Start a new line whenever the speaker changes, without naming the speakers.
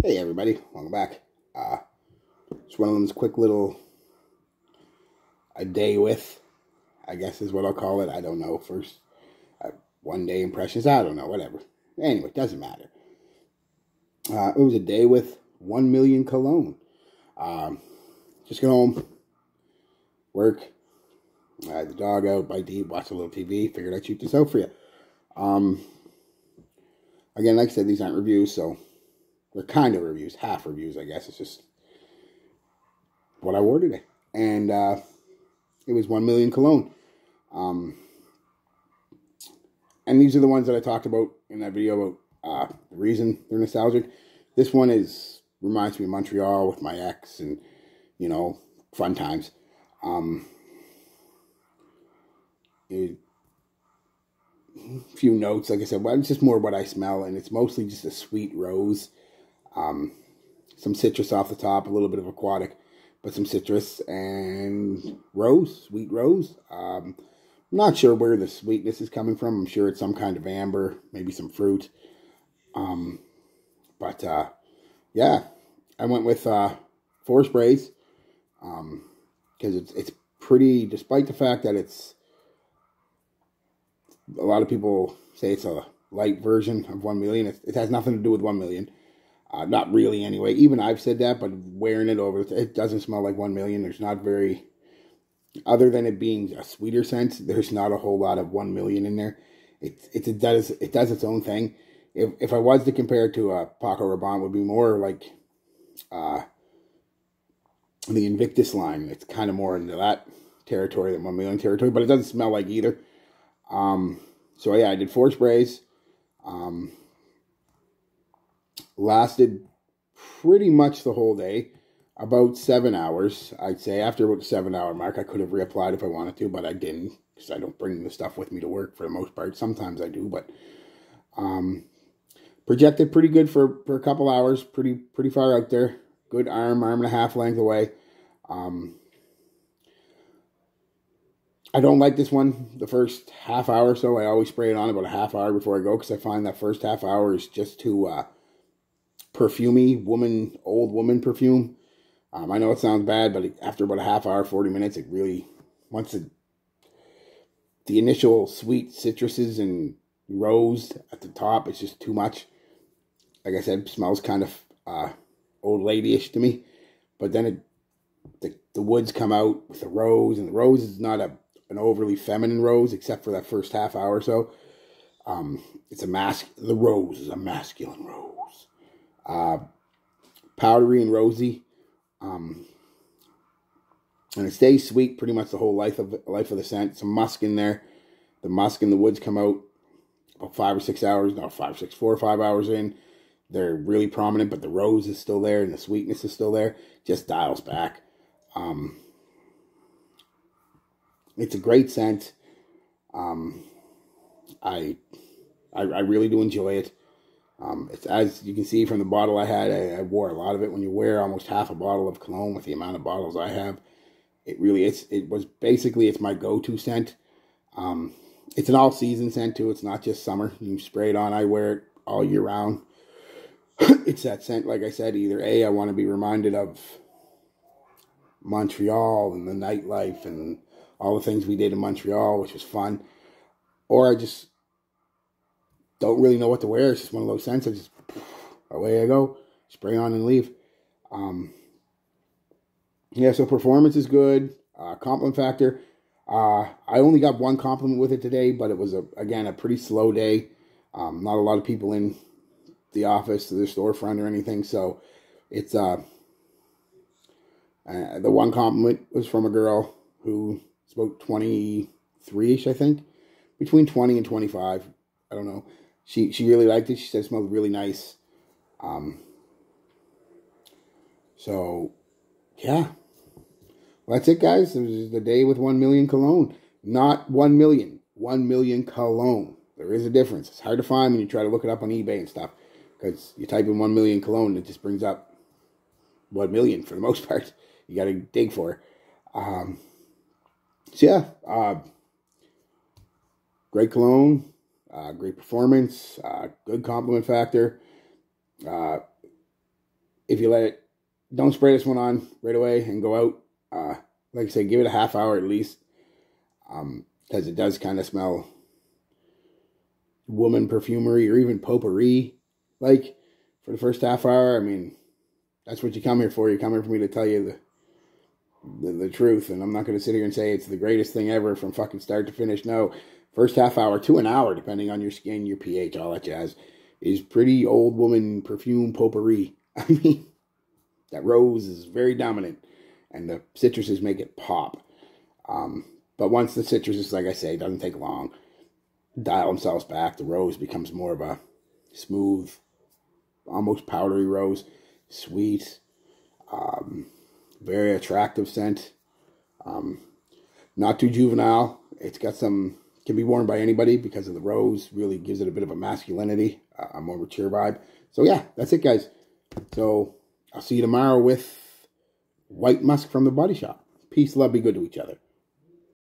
Hey everybody, welcome back. Just one of those quick little a day with, I guess is what I'll call it. I don't know. First, 1 day impressions. I don't know. Whatever. Anyway, doesn't matter. It was a day with 1 million cologne. Just get home, work, the dog out, bite to eat, watch a little TV. Figured I'd shoot this out for you. Again, like I said, these aren't reviews, so they're kind of reviews, half reviews, I guess. It's just what I wore today. And it was 1 million cologne. And these are the ones that I talked about in that video about the reason they're nostalgic. This one reminds me of Montreal with my ex and, you know, fun times. A few notes, like I said, well, it's just more what I smell, and it's mostly just a sweet rose. Some citrus off the top, a little bit of aquatic, but some citrus and rose, sweet rose. I'm not sure where the sweetness is coming from. I'm sure it's some kind of amber, maybe some fruit. Yeah, I went with 4 sprays because it's pretty, despite the fact that it's, a lot of people say it's a light version of 1 million. It has nothing to do with 1 million. Not really anyway. Even I've said that, but wearing it over, it doesn't smell like 1 million. There's not very, other than it being a sweeter scent, there's not a whole lot of 1 million in there. It does its own thing. If I was to compare it to a Paco Rabanne, it would be more like the Invictus line. It's kind of more into that territory than 1 million territory, but it doesn't smell like either. So yeah, I did 4 sprays. Lasted pretty much the whole day, about 7 hours, I'd say. After about the 7-hour mark, I could have reapplied if I wanted to, but I didn't, because I don't bring the stuff with me to work for the most part. Sometimes I do, but projected pretty good for a couple hours, pretty far out there. Good arm and a half length away. I don't like this one the first half hour or so. I always spray it on about a half hour before I go, because I find that first half hour is just too perfumey, old woman perfume. I know it sounds bad, but after about a half hour, 40 minutes, it really, once the initial sweet citruses and rose at the top, it's just too much. Like I said, smells kind of old lady-ish to me. But then the woods come out with the rose, and the rose is not an overly feminine rose, except for that first half hour or so. The rose is a masculine rose. Powdery and rosy, and it stays sweet pretty much the whole life of the scent. Some musk in there. The musk and the woods come out about 5 or 6 hours. No, 5 or 6, 4 or 5 hours in. They're really prominent, but the rose is still there and the sweetness is still there. Just dials back. It's a great scent. I really do enjoy it. It's, as you can see from the bottle I had, I wore a lot of it. When you wear almost half a bottle of cologne with the amount of bottles I have, it's my go-to scent. It's an all-season scent too. It's not just summer. You spray it on. I wear it all year round. It's that scent, like I said, either I want to be reminded of Montreal and the nightlife and all the things we did in Montreal, which was fun, or I just don't really know what to wear. It's just one of those scents. Away I go, spray on and leave. Yeah, so performance is good. Compliment factor. I only got 1 compliment with it today, but it was again a pretty slow day. Not a lot of people in the office, the storefront, or anything. So it's the 1 compliment was from a girl who is about 23-ish, I think, between 20 and 25. I don't know. She really liked it. She said it smelled really nice. So yeah, well, that's it, guys. It was the day with 1 million cologne, not 1 million. 1 million cologne. There is a difference. It's hard to find when you try to look it up on eBay and stuff, because you type in 1 million cologne and it just brings up 1 million for the most part. You got to dig for it. So yeah, great cologne, great performance, good compliment factor. if you let it, don't spray this one on right away and go out. Like I said, give it a half hour at least, because it does kind of smell woman perfumery or even potpourri. Like, for the first half hour, I mean, that's what you come here for. You come here for me to tell you the truth, and I'm not going to sit here and say it's the greatest thing ever from fucking start to finish. No, first half hour to an hour, depending on your skin, your pH, all that jazz, is pretty old woman perfume potpourri. I mean, that rose is very dominant, and the citruses make it pop. But once the citruses, like I say, doesn't take long, dial themselves back, the rose becomes more of a smooth, almost powdery rose, sweet, very attractive scent. Not too juvenile. It's got some, can be worn by anybody because of the rose, really gives it a bit of a masculinity, a more mature vibe. So yeah, that's it, guys. So I'll see you tomorrow with White Musk from The Body Shop. Peace, love, be good to each other.